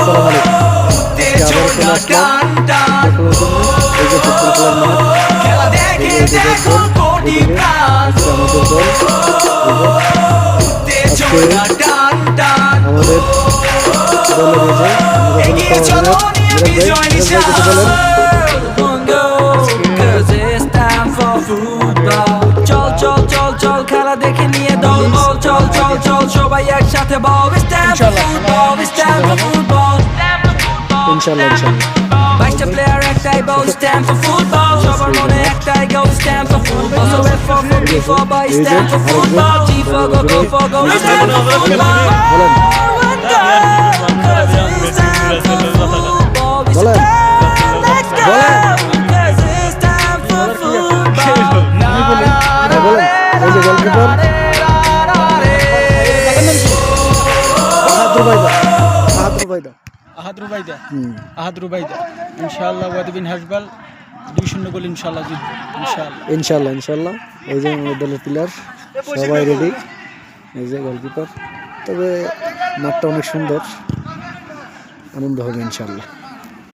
আসসালামু আলাইকুম। আজকে আবার চলে আসলাম এই যে ফুটবল খেলার মাঠ, এই যে এদিকের দল, এদিকে আজকে আমাদের দল, আজকে আমাদের দলের এই যে মিরাজ ভাই কিছু বলেন। চল চল চল চল খেলা দেখে নিয়ে দল বল চল চল চল সবাই একসাথে বল ইনশাআল্লাহ ইনশাআল্লাহ 22টা প্লেয়ার একটাই বল স্ট্যান্ড ফর ফুটবল সবার মনে একটাই goal stand for football so F for for by stand for football G for go stand for football বলেন বলেন বলেন এই যে গোলকিপার আহাদ রুবাইদা ইনশাআল্লাহ ওয়াদিবিন হাসবাল 2-0 গোল ইনশাআল্লাহ জিতবে ইনশাআল্লাহ ইনশাআল্লাহ। এই যে আমাদের দলের প্লেয়ার সবাই রেডি, এই যে গোলকিপার। তবে মাঠটা অনেক সুন্দর, আনন্দ হবে ইনশাআল্লাহ।